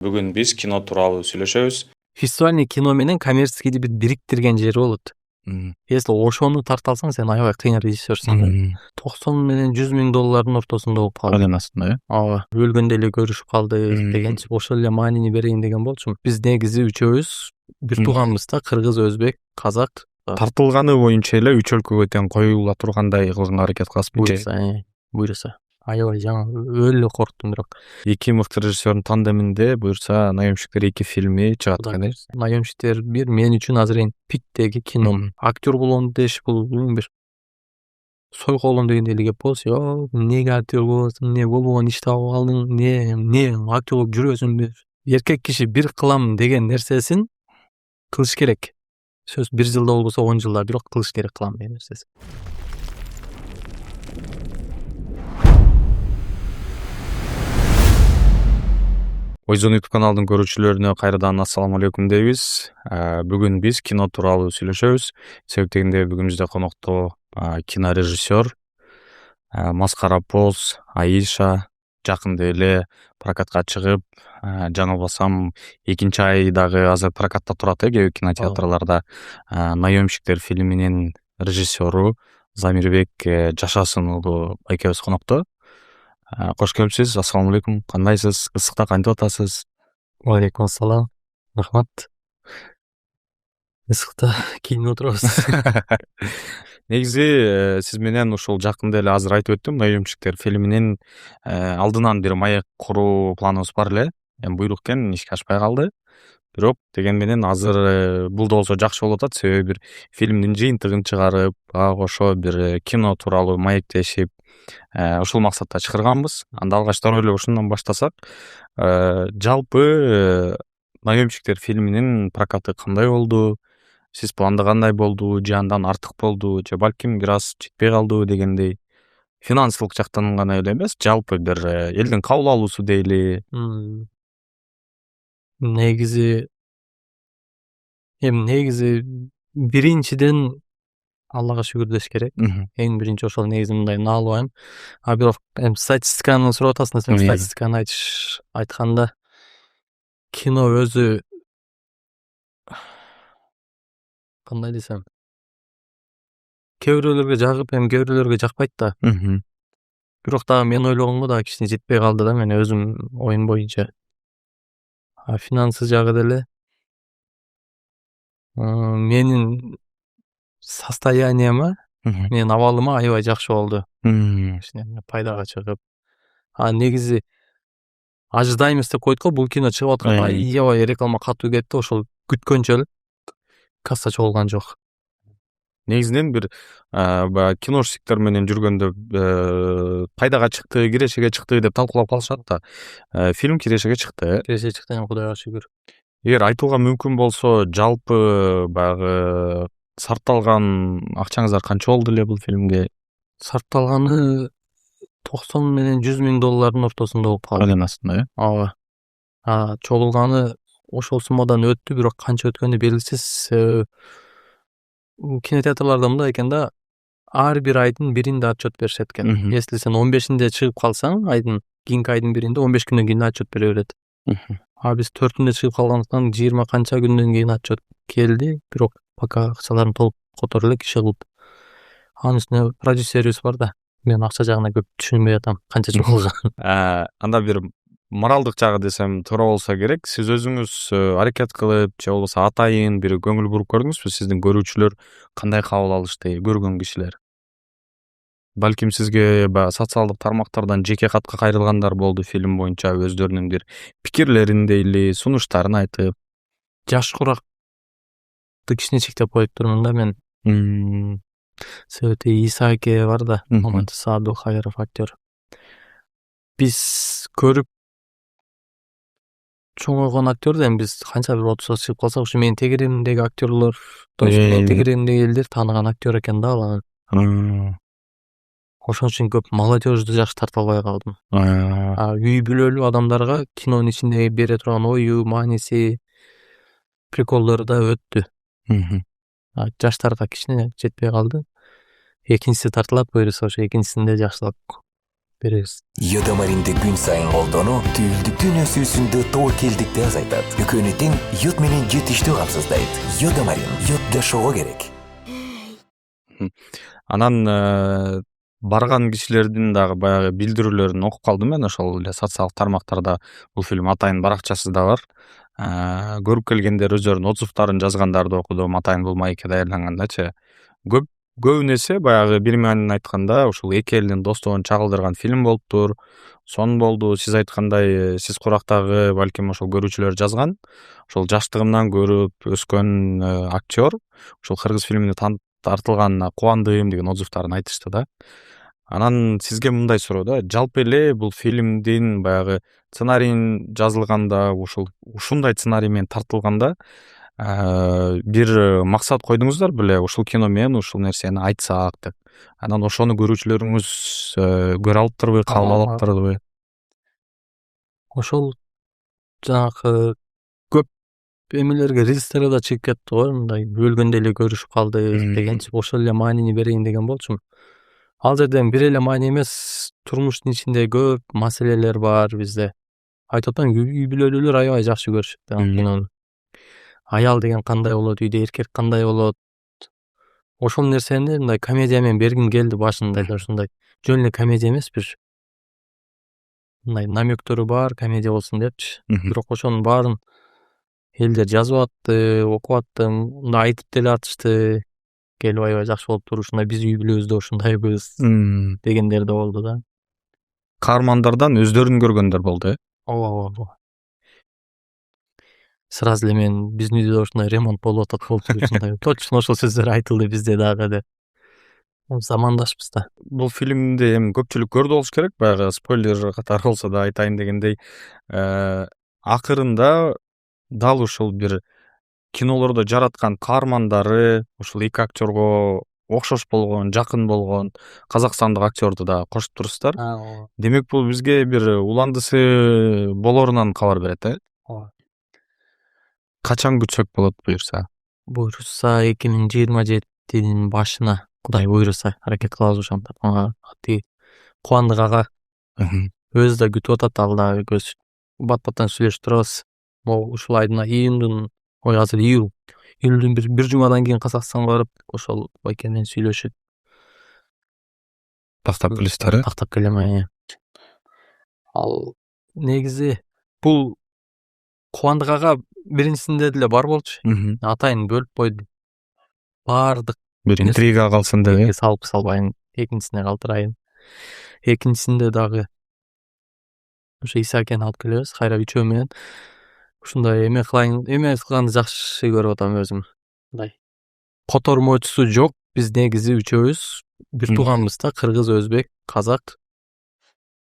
Бүгүн биз кино тууралуу сөйлөшөбүз. Фестивальный кино менен коммерческийди бир бириктирген жери болот. Если ошону тарта алсаң, сен аябай кыйын режиссерсуң. 90 менен 100 миң доллардын ортосунда болуп калды. Ален астында, Ооба, өлгөндө эле көрүшүп калды дегенчи. Ошол эле маанини берейин деген болчумун. Биз негизи үчөөбүз бир тууганбыз да, кыргыз, өзбек, казак. Тартылганы боюнча эле үч өлкөгө тең коюла тургандай кылганга аракет кыласызбы? Буюрса. Аябай жаңы өлө корктум бирок. Эки мыкты режиссердун тандеминде буюрса «Наемщиктер 2» фильми чыгат экен. «Наемщиктер 1» мен үчүн азыр эң пиктеги кино. Актер болом деш, бул бир сойко болом дегендей эле кеп болчу. Эмнеге актер болосуң, эмне болбогон иш таап калдың, эмне актер болуп жүрөсүңбү? Эркек киши бир кылам деген нерсесин кылыш керек. Сөз 1 жылда болбосо 10 жылда бирок кылыш керек кылам деген нерсесин. Ойзон YouTube каналдын көрүүчүлөрүнө кайрадан ассаламу алейкум дейбиз. Бүгүн биз кино тууралуу сүйлөшөбүз. Себептегенде бүгүн бизде конокто кинорежиссер Маскара Поз Аиша жакында эле прокатка чыгып, жаңылбасам 2-айдагы азыр прокатта турат кээ бир кинотеатрларда. «Наемщиктер» фильминин режиссеру Замирбек Жашасын уулу экөөбүз конокто. Кош келипсиз. Ассаламу алейкум. Кандайсыз? Ысыкта кантип атасыз? Алейкум ассалам. Рахмат. Ысыкта кийинип отурабыз. Негизи сиз менен ушул жакында эле азыр айтып өттүм, «Наемщиктер» фильминин алдынан бир маек куруу планыбыз бар эле. Эми буйрук экен, ишке ашпай калды. Бирок деген менен азыр бул да болсо жакшы болуп атат, себеби бир фильмдин жыйынтыгын чыгарып, ага кошо бир кино тууралуу маектешип, ушул максатта чакырганбыз. Анда алгачтары эле ушундан баштасак, жалпы «Наемщиктер» фильминин прокаты кандай болду? Сиз пландагандай болду, же андан артык болду, же балким бир аз жетпей калды дегендей. Финансылык жактан гана эле эмес, жалпы бир элдин кабыл алуусу дейли. Негизи биринчиден Аллага шүгүр деш керек. Эң биринчи ошол негизи мындай наалыбайм. Бирок эми статистиканы сурап атасың, сен статистиканы айтканда кино өзү кандай десем, кээ бирөөлөргө жагып, эми кээ бирөөлөргө жакпайт да. Бирок дагы мен ойлогонго дагы кичине жетпей калды да, мен өзүм оюм боюнча. Финансы жагы деле менин состояниема, менин абалыма аябай жакшы болду. Кичине пайдага чыгып. Негизи ожидаемость деп койдук го, бул кино чыгып атканда аябай реклама катуу кетти, ошол күткөнчө эле касса чогулган жок. Негизинен бир баягы киношниктер менен жүргөндө пайдага чыкты, кирешеге чыкты деп талкуулап калышат да. Фильм кирешеге чыкты. Киреше чыкты, Кудайга шүгүр. Эгер айтууга мүмкүн болсо, жалпы баягы сарпталган акчаңыздар канча болду эле бул фильмге? Сарпталганы 90 менен 100 миң доллардын ортосунда болуп калды. Ален астында, Ооба. Чогулганы ошол суммадан өттү, бирок канча өткөнү белгисиз. Кинотеатрларда мындай экен да, ар бир айдын биринде отчет беришет экен. Если сен 15-инде чыгып калсаң, айдын кийинки айдын биринде 15 күндөн кийин отчет бере берет. Биз 4-үндө чыгып калгандыктан 20 канча күндөн кийин отчет келди, бирок пока акчаларын толук которо элек иши кылып. Анын үстүнө продюсерибиз бар да. Мен акча жагына көп түшүнбөй атам, канча чогулган. Анда бир моралдык жагы десем туура болсо керек. Сиз өзүңүз аракет кылып, же болбосо атайын бир көңүл буруп көрдүңүзбү? Сиздин көрүүчүлөр кандай кабыл алышты, көргөн кишилер? Балким сизге социалдык тармактардан жеке катка кайрылгандар болду фильм боюнча, өздөрүнүн бир пикирлерин дейли, сунуштарын айтып. Жаш куrakты кичине чектеп коюп турмун да мен. Себеби Иса аке бар да, Мамат Саадыл Хайров актер. Биз көрүп чоңойгон актер да, биз канча бир 30-га чыгып калсак, ушу менин тегеримдеги актерлор, менин тегеримдеги элдер тааныган актер экен да ал. Ошон үчүн көп молодежьду жакшы тарта албай калдым. Үй бүлөлүү адамдарга кинонун ичинде бере турган ою, мааниси, приколдору да өттү. Жаштарга кичине жетпей калды. Экинчиси тартылат, буюрса ошо экинчисинде жакшылап беребиz. Йодомаринди күн сайын колдонуу түйүлдүктүн өсүүсүндө тобокелдикти азайтат. Көкөнүтүн йод менен жетиштүү камсыздайт. Йодомарин йод жашоого керек. Анан барган кишилердин дагы баягы билдирүүлөрүн окуп калдым мен ошол эле социалдык тармактарда. Бул фильм Атайын баракчасы да бар. Көрүп келгендер өздөрүнүн отзывдарын жазгандарды окудум. Атайын бул маекке даярдангандачы. Көбүн эсе баягы бир мааниден айтканда ушул эки элдин достугун чагылдырган фильм болуптур. Сон болду. Сиз айткандай, сиз курактагы балким ошол көрүүчүлөр жазган. Ошол жаштыгымдан көрүп өскөн актер ушул кыргыз фильмине тартылганына кубандым деген отзывдарын айтышты да. Анан сизге мындай суроо да, жалпы эле бул фильмдин баягы сценарийин жазылганда, ушундай сценарий менен тартылганда бир максат койдуңуздар беле, ушул кино менен ушул нерсени айтсак деп. Анан ошону көрүүчүлөрүңүз көрө алыптырбы, кабыл алыптырбы? Ошол жанагы көп эмелерге рилстерге да чыгып кетти го, мындай өлгөндө эле көрүшүп калды дегенчи, ошол эле маанини берейин деген болчумун. Ал жерден бир эле маани эмес, турмуштун ичинде көп маселелер бар бизде. Айтып атам, үй бүлөлүүлөр аябай жакшы көрүшөт кинону. Аял деген кандай болот, үйдө эркек кандай болот. Ошол нерсени мындай комедия менен бергим келди башында эле, ушундай жөн эле комедия эмес, бир мындай намектөрү бар комедия болсун депчи. Бирок ошонун баарын элдер жазып атты, окуп аттым, мындай айтып деле атышты. Келип аябай жакшы болуптур, ушундай биз үй бүлөбүздө ушундайбыз дегендер да болду да. Каармандардан өздөрүн көргөндөр болду, ооба. Сразу эле мен биздин үйдө ушундай ремонт болуп атат болчу, ушундай точно ошол сөздөр айтылды бизде дагы деп. Замандашпыз да. Бул фильмди эми көпчүлүк көрдү болуш керек, баягы спойлер катары болсо да айтайын дегендей, акырында дал ушул бир кинолордо жараткан каармандары ушул эки актерго окшош болгон, жакын болгон казакстандык актерду да кошуп турсуздар. Демек бул бизге бир уландысы болорунан кабар берет, Ооба. Качан күтсөк болот буюрса? Буюрса 2027-нин башына, Кудай буйруса, аракет кылабыз ошондо. Ати Кубандык ага өзү да күтүп атат, ал да экөөбүз бат-баттан сүйлөшүп турабыз. Могу ушул айдын азыр июлдун бир жумадан кийин Казакстанга барып, ошол байке менен сүйлөшүп Тактап келесиздер, тактап келем. Ал негизи бул Кубандык ага биринчисинде деле бар болчу. Атайын бөлүп койду. Баардык бир интрига калсын деп, салбайын, экинчисине калтырайын. Экинчисинде дагы ошо Исаакени алып келебиз, кайра үчөө менен. Ушундай эме кылганды жакшы көрүп атам өзүм. Мындай котормочусу жок, биз негизи үчөөбүз бир тууганбыз да, кыргыз, өзбек, казак.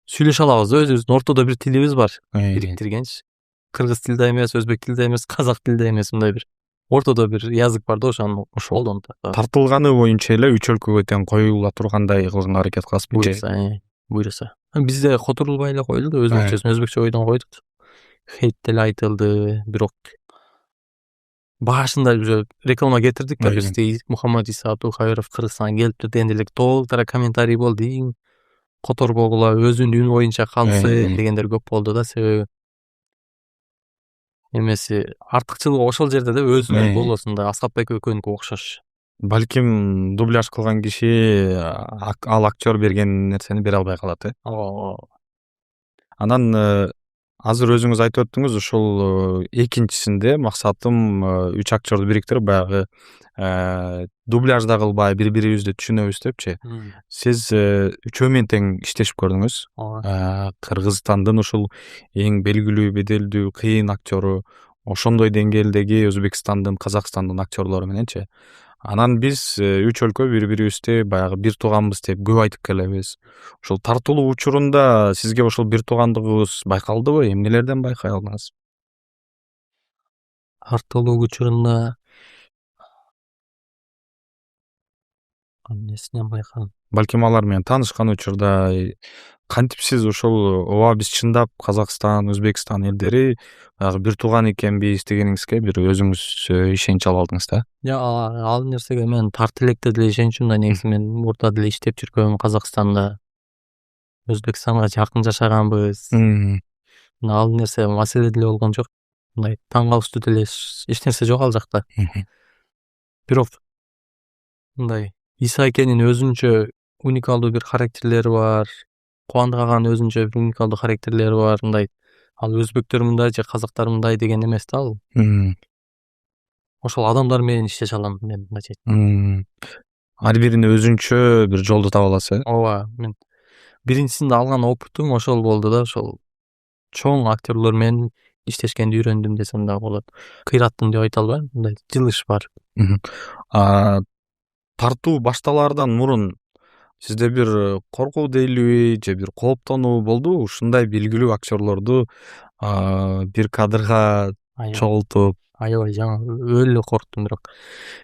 Сүйлөшө алабыз да, өзүбүздүн ортодо бир тилибиз бар, бириктиргенчи. Кыргыз тилде эмес, өзбек тилде эмес, казак тилде эмес, мындай бир ортодо бир язык бар да, ошону колдонуп атат. Тартылганы боюнча эле үч өлкөгө тең коюла тургандай кылганга аракет кыласызбы? Буйруса. Бизде которулбай эле коюлду, өзбекчесин өзбекче бойдон койдук. Хейт деле айтылды, бирок башында уже реклама кетирдик да, бизди Мухаммад Иса Абдулкаиров Кыргызстанга келиптир дегенде эле толтура комментарий болду. Которбогула өзүнүн үн боюнча калсы дегендер көп болду да, себеби эмеси артыкчылыгы ошол жерде да, өзүнүн болосунда Аскарбек экөөнүкү окшош. Балким дубляж кылган киши ал актер берген нерсени бере албай калат, Анан азыр өзүңүз айтып өттүңүз, ушул экинчисинде максатым үч актерду бириктирип, баягы дубляжда кылбай бири-бирибизди түшүнөбүз депчи. Сиз үчөө менен тең иштешип көрдүңүз. Кыргызстандын ушул эң белгилүү, беделдүү, кыйын актеру, ошондой деңгээлдеги Өзбекстандын, Казакстандын актерлору мененчи. Анан биз үч өлкө бири-бирибизди баягы бир тууганбыз деп көп айтып келебиз. Ошол тартылуу учурунда сизге ошол бир туугандыгыбыз байкалдыбы? Эмнелерден байкай алдыңыз? Тартылуу учурунда эмнесинен байкадым? Балким алар менен таанышкан учурда кантип сиз ошол ооба биз чындап Казакстан, Өзбекстан элдери бир тууган экенбиз дегениңизге бир өзүңүз ишенич алып алдыңыз да? Ал нерсеге мен тарты электе деле ишенчүмүн да, негизи мен мурда деле иштеп жүргөм Казакстанда. Өзбекстанга жакын жашаганбыз. Ал нерсе маселе деле болгон жок. Мындай таң калыштуу деле эч нерсе жок ал жакта. Бирок мындай Иса экенин өзүнчө уникалдуу бир характерлери бар. Кубандык аганын өзүнчө бир уникалдуу характерлери бар. Мындай ал өзбектөр мындай же казактар мындай деген эмес да ал. Ошол адамдар менен иштеше алам мен мындайча айтсам. Ар бирине өзүнчө бир жолду таба аласыз. Ооба, мен биринчисинде алган опытым ошол болду да, ошол чоң актерлор менен иштешкенди үйрөндүм десем дагы болот. Кыйраттым деп айта албайм, мындай жылыш бар. Тартуу башталаардан мурун сизде бир коркуу дейлиби же бир кооптонуу болдубу? Ушундай белгилүү актерлорду бир кадрга чогултуп. Аябай жаңы өлө корктум, бирок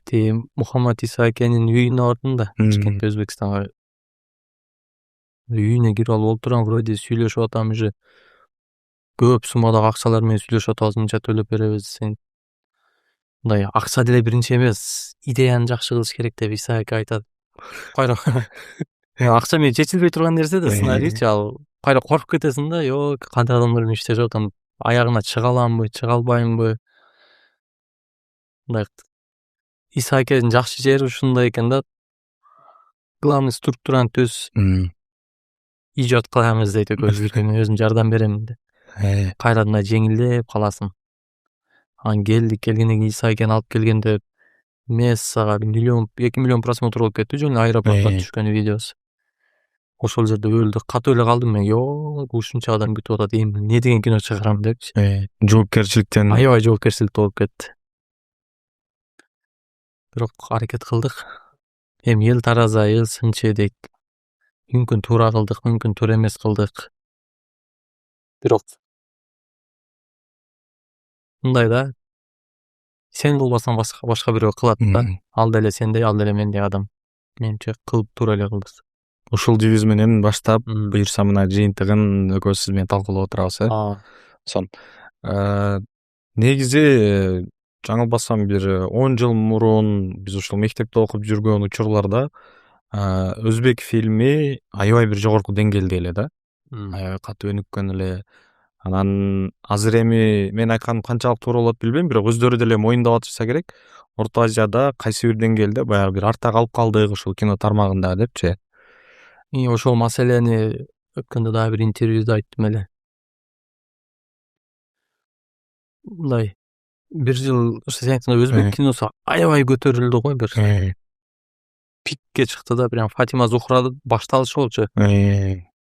тиги Мухаммад Иса экенин үйүнө бардым да, Ташкентке, Өзбекстанга. Үйүнө кирип алып отурам, вроде сүйлөшүп атам, уже көп суммадагы акчалар менен сүйлөшүп атабыз, мынча төлөп беребиз. Мындай акча деле биринчи эмес, идеяны жакшы кылыш керек деп Иса эке айтат. Кайра акча менен чечилбей турган нерсе да, сценарийчи ал. Кайра коркуп кетесиң да, жок, кандай адамдар менен иштешип атам, аягына чыга аламбы, чыга албаймынбы? Мындай Иса экенин жакшы жери ушундай экен да. Главный структураны түз. Ижод кылабыз дейт экөөбүз, бир-бирибизге өзүм жардам берем деп. Кайра мындай жеңилдеп каласың. Анан келгенден кийин Иса экени алып келгенде Мессага 2 миллион просмотр болуп кетти, жөн аэропорттон түшкөн видеосу. Ошол жерде өлдү, катуу эле калдым мен. Жок, ушунча адам күтүп атат, эми эмне деген кино чыгарам депчи. Жоопкерчиликтен аябай жоопкерчиликтүү болуп кетти. Бирок аракет кылдык. Эми эл тараза, эл сынчы дейт. Мүмкүн туура кылдык, мүмкүн туура эмес кылдык. Бирок мындай да, сен кылбасаң башка бирөө кылат да. Ал деле сендей, ал деле мендей адам. Менимче кылып туура эле кылдык. Ушул девиз менен баштап, буюрса мына жыйынтыгын экөөбүз сиз менен талкуулап отурабыз, Сон. Негизи жаңылбасам бир 10 жыл мурун биз ушул мектепте окуп жүргөн учурларда өзбек фильми аябай бир жогорку деңгээлде эле да. Аябай катуу өнүккөн эле. Анан азыр эми мен айтканым канчалык туура болот билбейм, бирок өздөрү деле моюндап атышса керек. Орто Азияда кайсы бир деңгээлде баягы бир артта калып калдык ушул кино тармагында депчи. Ошол маселени өткөндө дагы бир интервьюда айттым эле. Мындай бир жыл өзбек киносу аябай көтөрүлдү го, бир пикке чыкты да, прям Фатима Зухра башталышы болчу.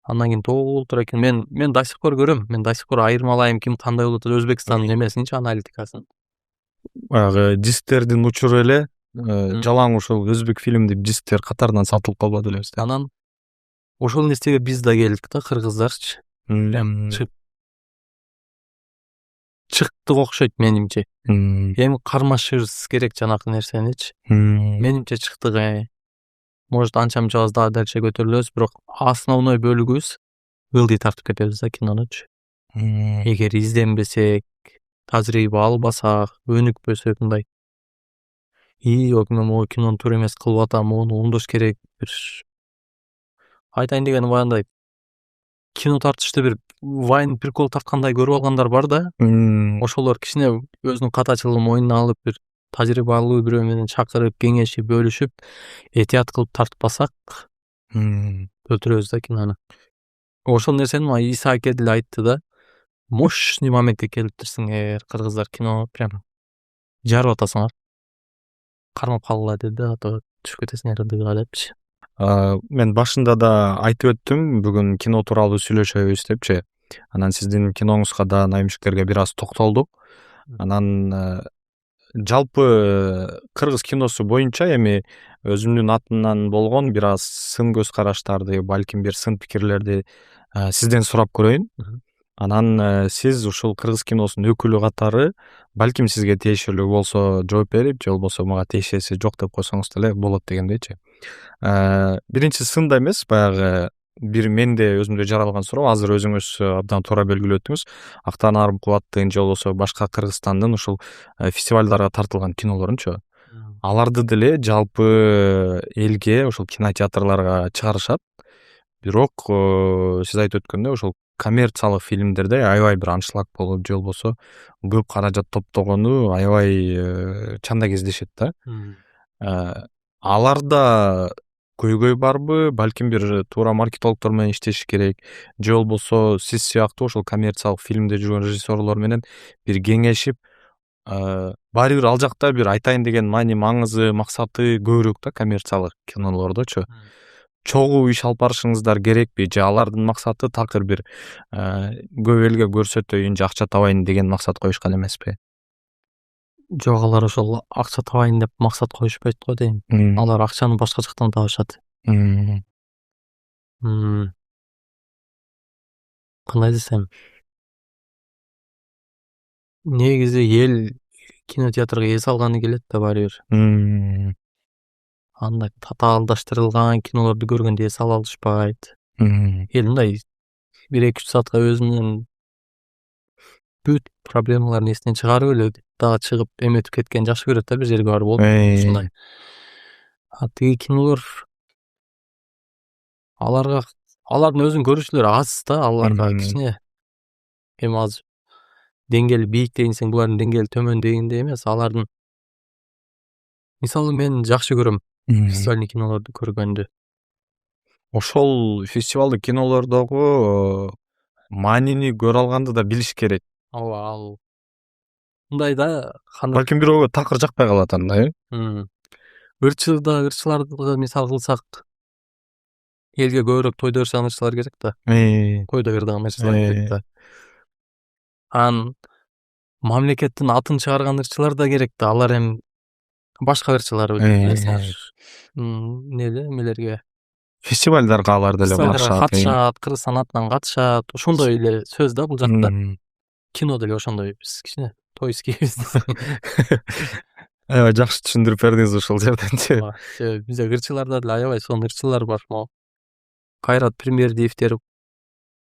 Андан кийин толтура экен. Мен до сих пор көрөм. Мен до сих пор айырмалайм ким кандай болуп атат, Өзбекстандын эмесинчи, аналитикасын. Баягы дисктердин учуру эле жалаң ушул өзбек фильм деп дисктер катарынан сатылып калбады эле. Анан ошол нерсеге биз да келдик да, кыргыздарчы. Чыктык окшойт менимче. Эми кармашыбыз керек жанакы нерсеничи. Менимче чыктык. Может анча-мынча дагы дальше көтөрүлөбүз, бирок основной бөлүгүбүз ылдый тартып кетебиз да кинонучу. Эгер изденбесек, тажрыйба албасак, өнүкпөсөк, мындай мен могу кинону туура эмес кылып атам, муну оңдош керек. Бир айтайын дегеним баягындай кино тартышты бир вайн прикол тарткандай көрүп алгандар бар да. Ошолор кичине өзүнүн катачылыгын мойнуна алып, бир тажрыйбалуу бирөө менен чакырып, кеңешип, бөлүшүп, этият кылып тартпасак өлтүрөбүз да кинону. Ошол нерсени Иса аке деле айтты да. Мощный моментке келиптирсиңер, кыргыздар, кино прям жарып атасыңар. Кармап калгыла деди да, түшүп кетесиңер ырдыга депчи. Мен башында да айтып өттүм, бүгүн кино тууралуу сүйлөшөбүз депчи. Анан сиздин киноңузга да Наимшиктерге бир аз токтолдук. Анан жалпы кыргыз киносу боюнча эми өзүмдүн атымдан болгон бир аз сын көз караштарды, балким бир сын пикирлерди сизден сурап көрөйүн. Анан сиз ушул кыргыз киносунун өкүлү катары балким сизге тиешелүү болсо жооп берип, же болбосо мага тиешеси жок деп койсоңуз деле болот дегендейчи. Биринчи сында эмес, баягы бир менде өзүмдө жаралган суроо, азыр өзүңүз абдан туура белгилеп өттүңүз. Актан Арым Кубаттын же болбосо башка Кыргызстандын ушул фестивалдарга тартылган кинолорунчу. Аларды деле жалпы элге, ушул кинотеатрларга чыгарышат. бирок сиз айтып өткөндөй ошол коммерциялык фильмдерде аябай бир аншлаг болуп же болбосо көп каражат топтогону аябай чанда кездешет да. Аларда көйгөй барбы, балким бир туура маркетологдор менен иштеш керек же болбосо сиз сыяктуу ошол коммерциялык фильмде жүргөн режиссерлор менен бир кеңешип баары бир ал жакта бир айтайын деген маани маңызы максаты көбүрөөк да коммерциялык кинолордочу. Чогуу иш алып барышыңыздар керекпи же алардын максаты такыр бир көп элге көрсөтөйүн же акча табайын деген максат коюшкан эмеспи? Жок, алар ошол акча табайын деп максат коюшпайт го дейм. Алар акчаны башка жактан табышат. Кандай десем, негизи эл кинотеатрга эс алганы келет да баары бир. Андай татаалдаштырылган кинолорду көргөндө эс ала алышпайт. Эл мындай 1-2-3 саатка өзүнүн бүт проблемаларын эсинен чыгарып эле дагы чыгып эметип кеткен жакшы көрөт да бир жерге барып болуп ушундай. Тиги кинолор алардын өзүнүн көрүүчүлөрү аз да, аларга кичине эми аз деңгээли бийик дейинсең, булардын деңгээли төмөн дегендей эмес. Алардын мисалы мен жакшы көрөм фестивальный кинолорду көргөндү. Ошол фестивалдык кинолордогу маанини көрө алганды да билиш керек. Ооба, ал мындай да, Балким бирөөгө такыр жакпай калат анда, ырчыларды мисал кылсак, элге көбүрөөк тойдо ырчыган ырчылар керек да. Тойдо ырдаган ырчылар керек да. Мамлекеттин атын чыгарган ырчылар да керек да. Алар эми башка ырчылар эмелерге, фестивалдарга алар деле катышат, Кыргызстан атынан катышат. Ошондой эле сөз да бул жакта. Кино деле ошондой, биз кичине тойскийбиз. Аябай жакшы түшүндүрүп бердиңиз ушул жерденчи. Бизде ырчыларда деле аябай сонун ырчылар бар. Кайрат Пирмердиевдер,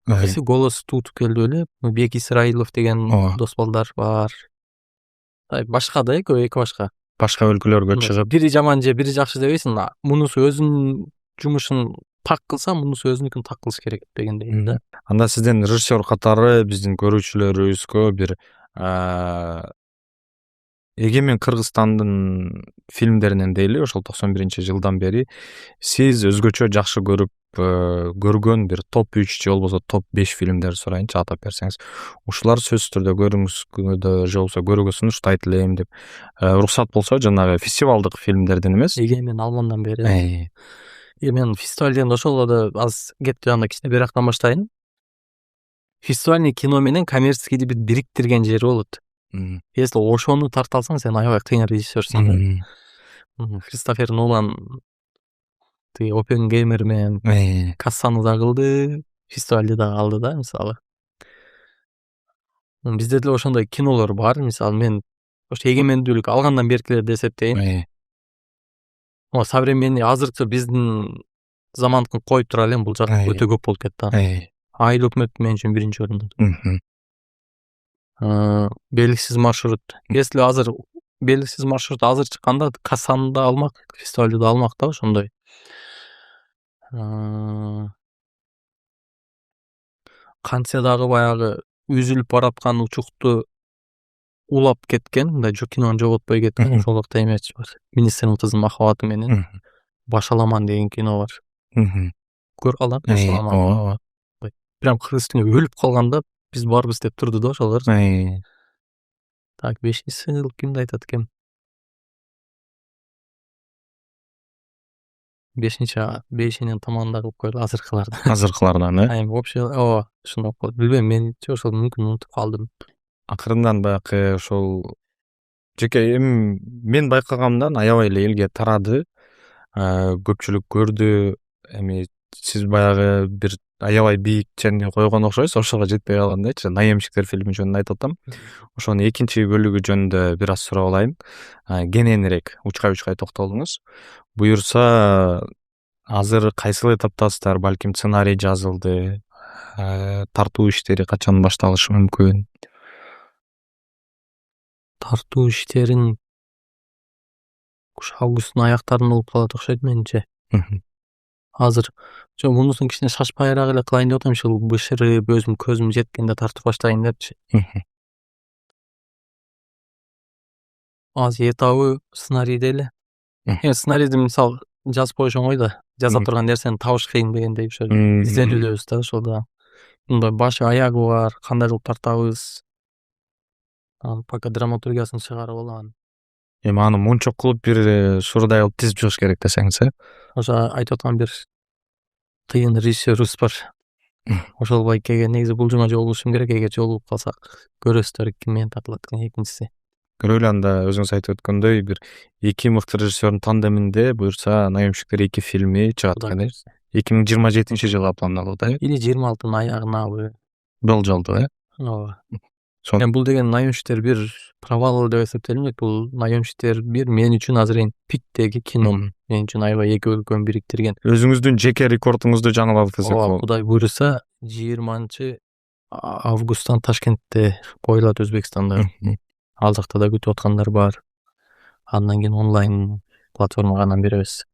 голос тутуп келди эле. Бек Исраилов деген дос балдар бар. Башка да эки башка. Башка өлкөлөргө чыгып, бири жаман же бири жакшы дебейсиң. Мунусу өзүнүн жумушун так кылса, мунусу өзүнүкүн так кылыш керек дегендей да. Анда сизден режиссер катары биздин көрүүчүлөрүбүзгө бир Эгемен Кыргызстандын фильмдеринен дейли, ошол 91-жылдан бери сиз өзгөчө жакшы көргөн бир топ 3 же болбосо топ 5 фильмдерди сурайынчы, атап берсеңиз. Ушулар сөзсүз түрдө көрүңүзгө же болбосо көрүүгө сунуштайт элем деп. Уруксат болсо жанагы фестивалдык фильмдерден эмес. Эгемен алгандан бери. Мен фестиваль дегенде ошол эле аз кетти, анда кичине бирактан баштайын. Фестивальный кино менен коммерческийди бириктирген жери болот. Если ошону тарта алсаң, сен аябай кыйын режиссерсың. Кристофер Нолан Оппенгеймер менен кассаны да кылды, фестивалды да алды да, мисалы. Бизде деле ошондой кинолор бар, мисалы мен ошо эгемендүүлүк алгандан беркилерди эсептейм. Современный азыркы биздин замандыкын коюп тура элем, бул жак өтө көп болуп кетти. Айыл өкмөт мен үчүн биринчи орунда. Белгисиз маршрут. Если азыр белгисиз маршрут азыр чыкканда, кассаны да алмак, фестивалды да алмак да ошондой. Кантсе дагы баягы үзүлүп бараткан учукту улап кеткен, мындай кинонун жоготпой кеткен, ошол жакта эмечи бар. Министрдин кызынын махабаты менен Башаламан деген кино бар. Көрүп калдың Башаламан? Прям кыргыз тилинде өлүп калганда биз барбыз деп турду да ошолор. Так, 5-сыл кимди айтат экен? 5-бешинен таманда кылып койду азыркылардан. Вообще, ошондой болду. Билбейм, менчи ошол мүмкүн унутуп калдым. Акырындан баягы ошол жеке мен байкагамдан аябай эле элге тарады. Көпчүлүк көрдү. Эми сиз баягы бир аябай бийик ченге койгон окшойсуз, ошого жетпей калгандайчы. Наемщиктер фильми жөнүндө айтып атам. Ошонун экинчи бөлүгү жөнүндө бир аз сурап алайын. Кененирээк учкай токтолуңуз. Буюрса, азыр кайсыл этаптасыздар? Балким сценарий жазылды. Тартуу иштери качан башталышы мүмкүн? Тартуу иштерин августтун аяктарында болуп калат окшойт менимче. азыр жок мунусун кичине шашпайраак эле кылайын деп атам, ушул бышырып өзүм көзүм жеткенде тартып баштайын депчи. Азыр этабы сценарийде эле. Сценарийди мисалы жазып коюш оңой да, жаза турган нерсени табыш кыйын дегендей ошо изденүүлөбүз да ошолда. Мындай башы аягы бар, кандай кылып тартабыз. Анан пока драматургиясын чыгарып алам. Эми аны мунчок кылып бир шуурдай кылып тизип чыгыш керек десеңиз, Ошо айтып аткан бир тыйын режиссерибиз бар. Ошол байкеге негизи бул жума жолугушум керек, эгер жолугуп калсак көрөсүздөр ким менен тартылат экен экинчиси. Көрөлү анда өзүңүз айтып өткөндөй бир эки мыкты режиссердун тандеминде буюрса Наемщиктер 2 фильми чыгат экен. 2027-жылы пландалат, Или 26-нын аягынабы. Болжолду, Ооба. Сон Бул деген Наемщиктер 1 провал деп эсептелинет. Бул Наемщиктер 1 мен үчүн азыр эң пиктеги кино. Мен үчүн аябай эки өлкөнү бириктирген. өзүңүздүн жеке рекордуңузду жаңылап десек Ооба, болот. Кудай буйруса 20-августтан Ташкентте коюлат Өзбекстанда. Ал жакта да күтүп аткандар бар. Андан кийин онлайн платформага анан беребиз.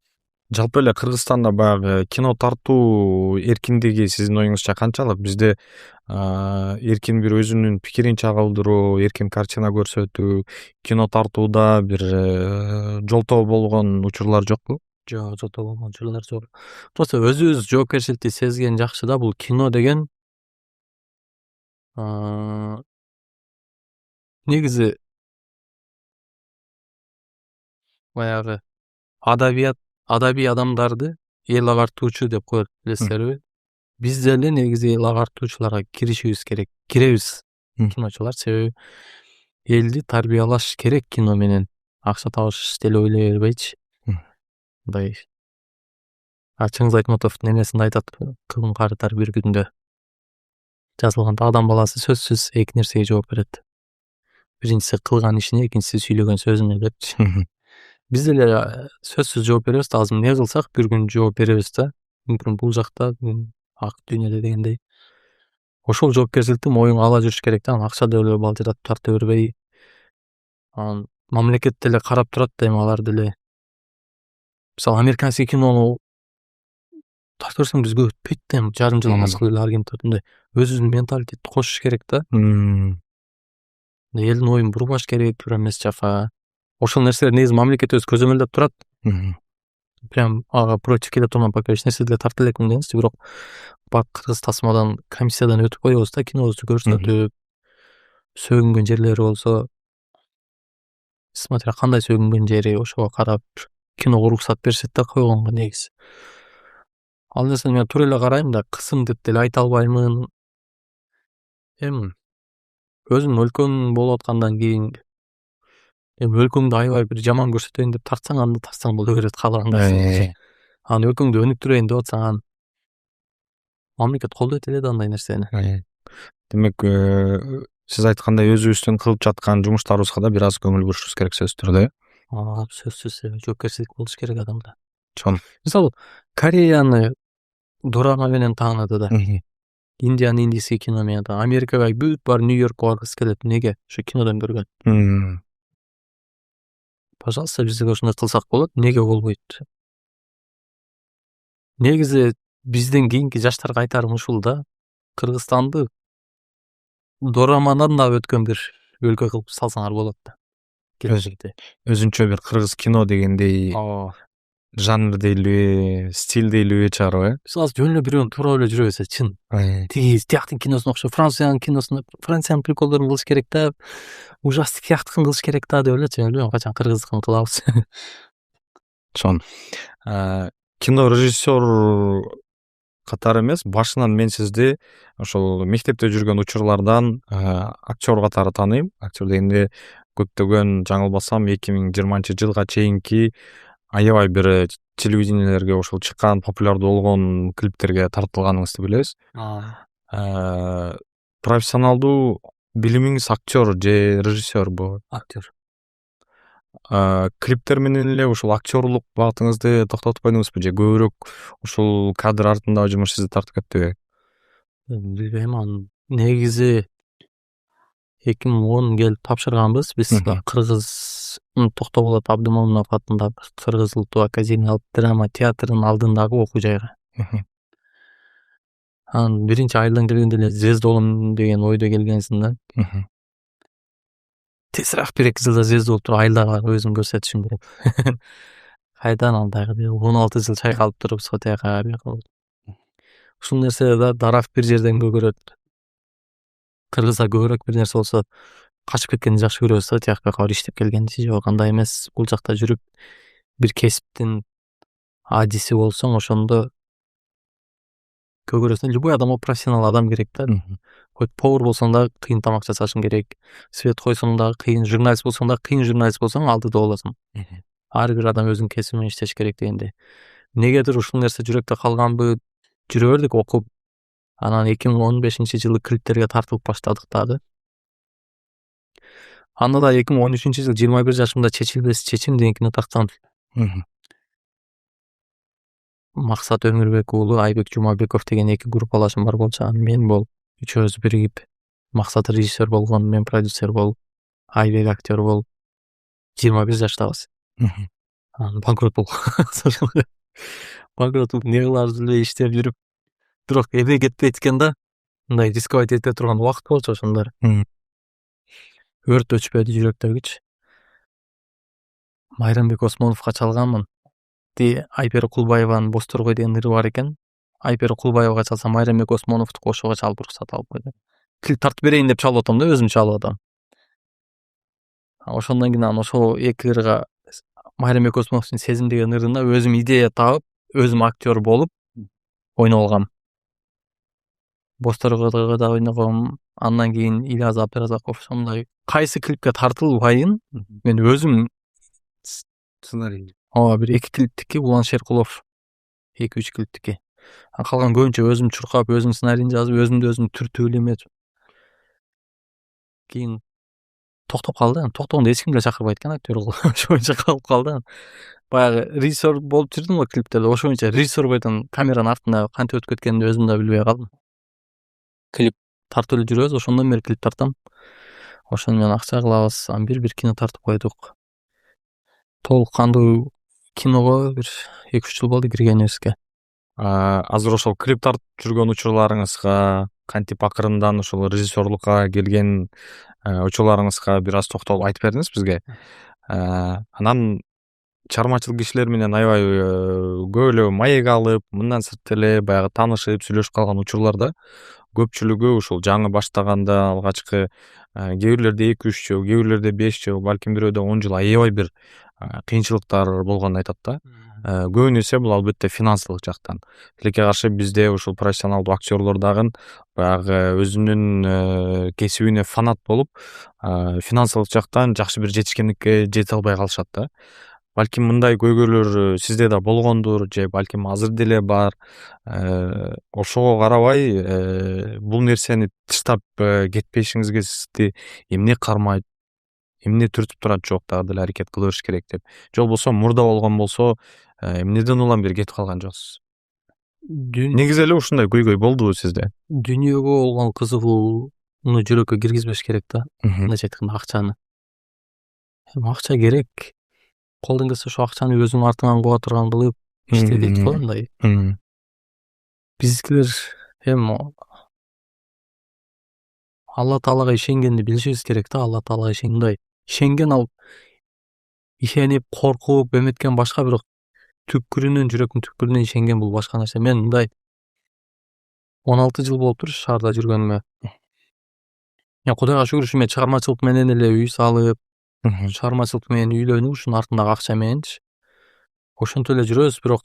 Жалпы эле Кыргызстанда баягы кино тартуу эркиндиги сиздин оюңузча канчалык? Бизде эркин бир өзүнүн пикирин чагылдыруу, эркин картина көрсөтүү, кино тартууда бир жолтоо болгон учурлар жокпу? Жок, жолтоо болгон учурлар жок. Просто өзүбүз жоопкерчиликти сезген жакшы да. Бул кино деген негизи баягы адабий адамдарды эл агартуучу деп коет, билесиздерби? Биз деле негизи эл агартуучуларга киришибиз керек. Киребиз киночулар, себеби элди тарбиялаш керек кино менен. Акча табыш деле ойлой бербейчи. Мындай Чыңгыз Айтматов немесинде айтат, кылым карытар бир күндө жазылганда адам баласы сөзсүз эки нерсеге жооп берет. Биринчиси кылган ишине, экинчиси сүйлөгөн сөзүнө депчи. Биз деле сөзсүз жооп беребиз да, азыр эмне кылсак бир күн жооп беребиз да. Мүмкүн бул жакта ак дүйнөдө дегендей. Ошол жоопкерчиликти моюнга ала жүрүш керек да, акча деле балжыратып тарта бербей. Анан мамлекет деле карап турат да, эми алар деле. Мисалы американский кинону тарта берсең бизге өтпөйт да, жарым жыл намаз кылып эле ар ким тартындай. Өзүбүздүн менталитетти кошуш керек да. Элдин оюн бурбаш керек, бир эмес жака. Ошол нерселер негизи мамлекет өзү көзөмөлдөп турат. Прям ага против келе турган пока эч нерсе деле тарта элекмин дегенчи, бирок бак кыргыз тасмадан комиссиядан өтүп коебуз да, кинобузду көрсөтүп, сөгүнгөн жерлери болсо, смотря кандай сөгүнгөн жери, ошого карап киного уруксат беришет да койгонго негизи. Ал нерсени мен туура эле карайм да, кысым деп деле айта албаймын. Эми өзүнүн өлкөң болуп аткандан кийин өлкөңдү аябай бир жаман көрсөтөйүн деп тартсаң, анда тартсаң боло берет каалаган нерсе. Анан өлкөңдү өнүктүрөйүн деп атсаң, мамлекет колдойт эле да андай нерсени. Демек, сиз айткандай өзүбүздүн кылып жаткан жумуштарыбызга да бир аз көңүл бурушубуз керек сөзсүз түрдө. Сөзсүз жоопкерчилик болуш керек адамда. Чон. Мисалы Кореяны дорама менен тааныды да. Индияны индийский кино менен тааныды. Америкага бүт бар, Нью-Йоркко баргысы келет. Неге? Ушу кинодон көргөн. Пожалуйста, биз да ошондой кылсак болот. Неге болбойт? Негизи биздин кийинки жаштарга айтарым ушул да. Кыргызстанды дорамадан да өткөн бир өлкө кылып салсаңар болот да. Келечекте. Өзүнчө бир кыргыз кино дегендей жанр дейлиби, стиль дейлиби чыгарып, Биз азыр жөн эле бирөөнү туура ойлоп жүрө берсе чын. Тиги тияктын киносуна окшоп, Франциянын приколдорун кылыш керек да, ужастик тияктыкын кылыш керек да деп элечи. Билбейм качан кыргыздыкын кылабыз. Чон. Кино режиссер катары эмес, башынан мен сизди ошол мектепте жүргөн учурлардан актер катары тааныйм. Актер дегенде көптөгөн жаңылбасам 2020-жылга чейинки аябай бир телевидениелерге ошол чыккан, популярдуу болгон клиптерге тартылганыңызды билебиз. Профессионалдуу билимиңиз актер же режиссер бу? Актер. Клиптер менен эле ушул актерлук багытыңызды токтотпойдуңузбу же көбүрөөк ушул кадр артындагы жумуш сизди тартып кетти? Билбейм, анын негизи 2010 келип тапшырганбыз биз. Кыргыз токтоо болот Абдымомунов атындагы Кыргыз Улуттук академиялык драма театрынын алдындагы окуу жайга. Анан биринчи айылдан келгенде эле звезда болом деген ойдо келгенсиң да. Тезирээк 1-2 жылда звезда болуп туруп айылдагы өзүм көрсөтүшүм керек. Кайдан ал дагы 16 жыл чайкалып туруп сотияга бияка. Ушул нерсе да дарак бир жерден көгөрөт. Кыргызда көбүрөөк бир нерсе болсо качып кеткенди жакшы көрөбүз да, тияк бияка иштеп келгенди же кандай эмес. Бул жакта жүрүп бир кесиптин адиси болсоң, ошондо көгөрөсүң. Любой адамга профессионал адам керек да. Хоть повар болсоң да кыйын тамак жасашың керек. Свет койсоң да кыйын, журналист болсоң да кыйын журналист болсоң алдыда болосуң. Ар бир адам өзүнүн кесибин иштеш керек дегенде. Негедир ушул нерсе жүрөктө калганбы, жүрө бердик окуп. Анан 2015-жылы клиптерге тартылып баштадык дагы. Анда да 2013-жылы 21 жашымда чечилбес чечим деген кино тартсам. Максат Өмүрбек уулу, Айбек Жумабеков деген эки группалашым бар болчу. Мен болуп үчөөбүз биригип, Максат режиссер болгон, мен продюсер болуп, Айбек актер болуп 21 жаштабыз. Анан банкрот болгон. Банкрот болуп не кылабыз билбей иштеп жүрүп, бирок эбей кетпейт экен да. Мындай рисковать эте турган убакыт болчу ошондор. Өрт өчпөдү жүрөктөгүчү. Майрамбек Осмоновго чалганмын. Айпер Кулбаеванын Босторгой деген ыры бар экен. Айпер Кулбаевага чалсам, Майрамбек Осмоновду кошууга чалып уруксат алып койду. Клип тартып берейин деп чалып атам да, өзүм чалып атам. Ошондон кийин анан ошол эки ырга Майрамбек Осмоновдун Сезим деген ырына өзүм идея таап, өзүм актер болуп ойноп алгам. Босторгойдо да ойногом. Андан кийин Ильяс Абдыразаков ошондой кайсы клипке тартылбайын мен өзүм Сценарий. бир 2 клиптики Улан Шеркулов 2-3 клиптики. Калган көбүнчө өзүм чуркап, өзүм сценарийин жазып, өзүм түртүп элемет. Кийин токтоп калды. Токтогондо эч ким эле чакырбайт экен актер кылып. Ошо боюнча калып калды. Баягы режиссер болуп жүрдүм го клиптерде. Ошо боюнча режиссер бойдон камеранын артында кантип өтүп кеткенимди өзүм да билбей калдым. Клип тартып эле жүрөбүз, ошондон бери клип тартам. Ошону менен акча кылабыз. Бир кино тартып койдук. Толук кандуу киного бир 2-3 жыл болду киргенибизге. Азыр ошол клип тартып жүргөн учурларыңызга, кантип акырындан ошол режиссерлукка келген учурларыңызга бир аз токтолуп айтып бериңиз бизге. Анан чыгармачыл кишилер менен аябай көп эле маек алып, мындан сырт эле баягы таанышып, сүйлөшүп калган учурларда көпчүлүгү ушул жаңы баштаганда алгачкы кээ бирлерде 2-3 жыл, кээ бирлерде 5 жыл, балким бирөөдө 10 жыл аябай бир кыйынчылыктар болгонун айтат да. Көбүн эсе бул албетте финансылык жактан. Тилекке каршы бизде ушул профессионалдуу актерлор дагы баягы өзүнүн кесибине фанат болуп, финансылык жактан жакшы бир жетишкендикке жете албай калышат да. Балким мындай көйгөйлөр сизде да болгондур, же балким азыр деле бар. Ошого карабай бул нерсени тыштап кетпешиңизге сизди эмне кармайт, эмне түртүп турат, жок дагы деле аракет кыла бериш керек деп. Же болбосо мурда болгон болсо, эмнеден улам бери кетип калган жоксуз? Негизи эле ушундай көйгөй болдубу сизде? Дүйнөгө болгон кызыгууну жүрөккө киргизбеш керек да. Мындайча айтканда акчаны. Акча керек. Колдон келсе ошо акчаны өзүңүн артыңан куба турган кылып иште дейт го мындай. Биздикилер Алла Таалага ишенгенди билишибиз керек да. Алла Таалага ишенген ал ишенип, коркуп, эметкен башка, бирок түпкүрүнөн, жүрөктүн түпкүрүнөн ишенген бул башка нерсе. Мен мындай 16 жыл болуптур шаарда жүргөнүмө. Кудайга шүгүр, ушу мен чыгармачылык менен эле үй салып, чыгармачылык менен үйлөнүп, ушунун артындагы акча мененчи ошентип эле жүрөбүз, бирок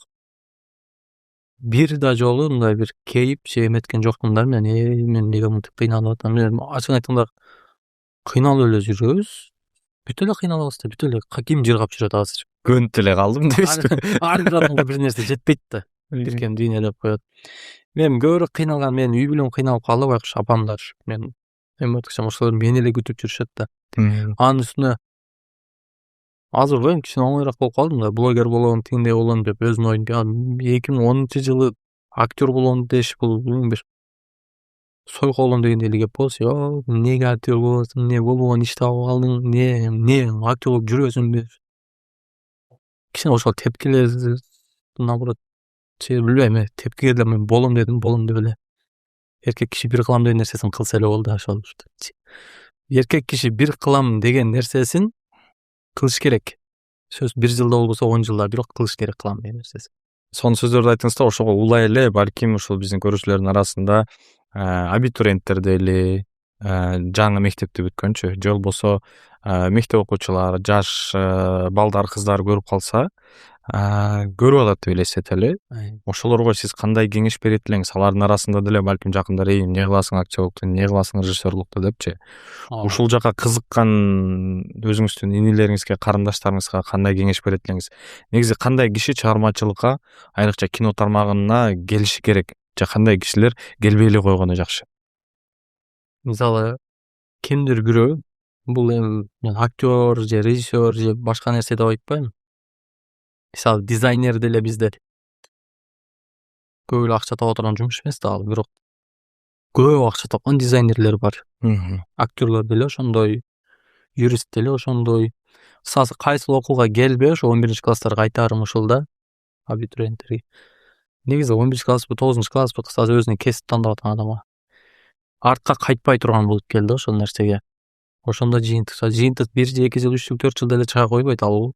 бир да жолу мындай бир кейип же эметкен жокмун да. Мен эмнеге мынтип кыйналып атам? Мен ачыгын айтканда кыйналып эле жүрөбүз. Бүт эле кыйналабыз да, бүт эле ким жыргап жүрөт азыр. Көнүп эле калдым дейсизби? Ар бир адамга бир нерсе жетпейт да. Бир кем дүйнө деп коет. Мен көбүрөөк кыйналган, мен үй бүлөм кыйналып калды байкуш, апамдар. Мен эметсем ошолор мени эле күтүп жүрүшөт да. Анын үстүнө азыр эми кичине оңоюраак болуп калдым да. Блогер болом, тиңдей болом деп өзүнүн оюн. 2010-жылы актер болом деш, бул бир сойкоолом дегенде эле кеп болчу. Эмнеге актер болосуң, эмне болбогон иш таап алдың, эмне актер болуп жүрөсүңбү? Кичине ошол тепкилер, наоборот, билбейм, тепкиге деле мен болом деп эле. Эркек киши бир кылам деген нерсесин кылса эле болду ошол. Эркек киши бир кылам деген нерсесин кылыш керек. Сөз 1 жылда болбосо 10 жылда бирок кылыш керек кылам деген нерсесин. Сонун сөздөрдү айттыңыз да, ошого улай эле балким ушул биздин көрүүчүлөрдүн арасында абитуриенттер дейли, жаңы мектепти бүткөнчү же болбосо мектеп окуучулары, жаш балдар, кыздар көрүп калса, көрүп алат деп элестет эле. Ошолорго сиз кандай кеңеш берет элеңиз? Алардын арасында деле балким жакындар эмне кыласың актерлукту, эмне кыласың режиссерлукту депчи. Ушул жака кызыккан өзүңүздүн инилериңизге, карындаштарыңызга кандай кеңеш берет элеңиз? Негизи кандай киши чыгармачылыкка, айрыкча кино тармагына келиши керек же кандай кишилер келбей эле койгону жакшы? Мисалы, кимдир бирөө бул эми мен актер же режиссер же башка нерсе деп айтпайм. Мисалы, дизайнер деле бизде көп эле акча таба турган жумуш эмес да ал, бирок көп акча тапкан дизайнерлер бар. Актерлор деле ошондой, юрист деле ошондой. Кысасы кайсыл окууга келбей ошо 11-класстарга айтарым ушул да, абитуриенттерге. Негизи 11-класспы, 9-класспы кысасы өзүнө кесип тандап аткан адамга артка кайтпай турган болуп келди ошол нерсеге. Ошондо жыйынтык 1 же 2 жыл, 3 жыл, 4 жыл деле чыга койбойт ал.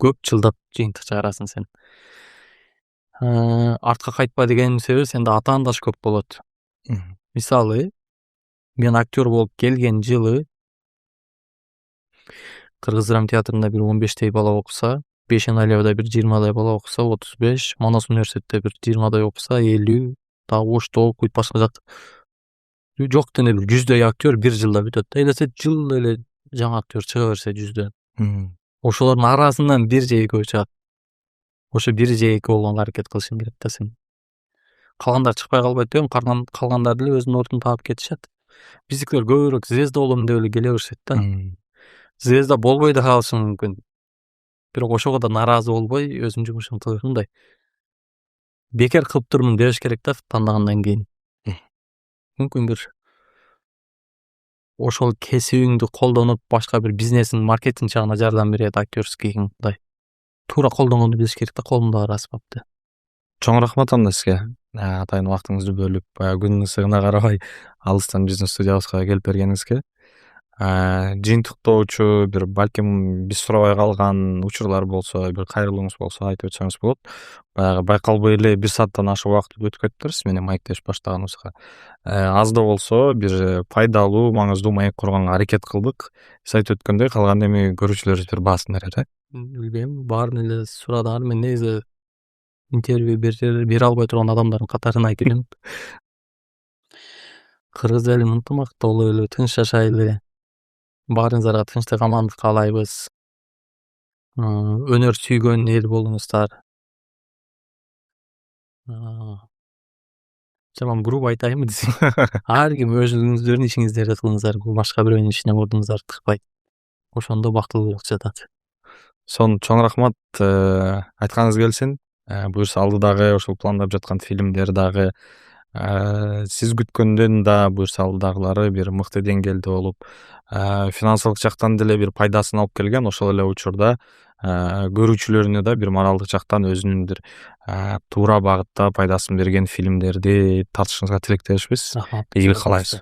Көп жылдап жыйынтык чыгарасың сен. Артка кайтпа деген себеби сенде атаандаш көп болот. Мисалы, мен актер болуп келген жылы Кыргыз драма театрында бир 15 бала окуса, Бешеналиевда бир 20 бала окуса, 35, Манас университетте бир 20 окуса, 50, дагы Ошто окуйт, башка жакта жок дене бир 100 актер 1 жылда бүтөт да. Элесе жыл эле жаңы актер чыга берсе 100. Ошолордун арасынан 1 же 2 чыгат. Ошо 1 же 2 болгонго аракет кылышың керек да сен. Калгандар чыкпай калбайт деп, калгандар деле өзүнүн ордун таап кетишет. Биздикилер көбүрөөк звезда болом деп эле келе беришет да. Звезда болбой да калышың мүмкүн. Бирок ошого да наразы болбой, өзүнүн жумушун кылып мындай. Бекер кылып турмун дебеш керек да тандагандан кийин. Мүмкүн бир ошол кесибиңди колдонуп, башка бир бизнесин маркетинг жагына жардам берет актерский мындай. Туура колдонгонду билиш керек да, колундагы асбапты. Чоң рахмат анда сизге. Атайын убактыңызды бөлүп, күндүн ысыгына карабай алыстан биздин студиябызга келип бергениңизге. Жыйынтыктоочу бир балким биз сурабай калган учурлар болсо, бир кайрылууңуз болсо айтып өтсөңүз болот. Баягы байкалбай эле 1 сааттан ашык убакыт өтүп кетиптир сиз менен маектешип баштаганыбызга. Аз да болсо бир пайдалуу, маңыздуу маек курганга аракет кылдык. Сиз айтып өткөндөй, калган эми көрүүчүлөрүбүз бир баасын берет, Билбейм, баарын эле сурадым. Мен негизи интервью бере албай турган адамдардын катарына кирем. Кыргыз эли ынтымактуу бололу, тынч жашайлы. Баарыңыздарга тынчтык, амандык каалайбыз. Өнөр сүйгөн эл болуңуздар. Жаман грубо айтайынбы десем. Ар ким өзүңүздөрдүн ишиңиздерди кылыңыздар, башка бирөөнүн ишине мурдуңуздарды тыкпай. Ошондо бактылуулук жатат. Чоң рахмат, айтканыңыз келсин. Буюрса алдыдагы ошол пландап жаткан фильмдер дагы сиз күткөндөн да буюрса алдыдагылары бир мыкты деңгээлде болуп, финансылык жактан деле бир пайдасын алып келген, ошол эле учурда көрүүчүлөрүнө да бир моралдык жактан өзүнүн бир туура багытта пайдасын берген фильмдерди тартышыңызга тилектешпиз. Ийгилик каалайбыз.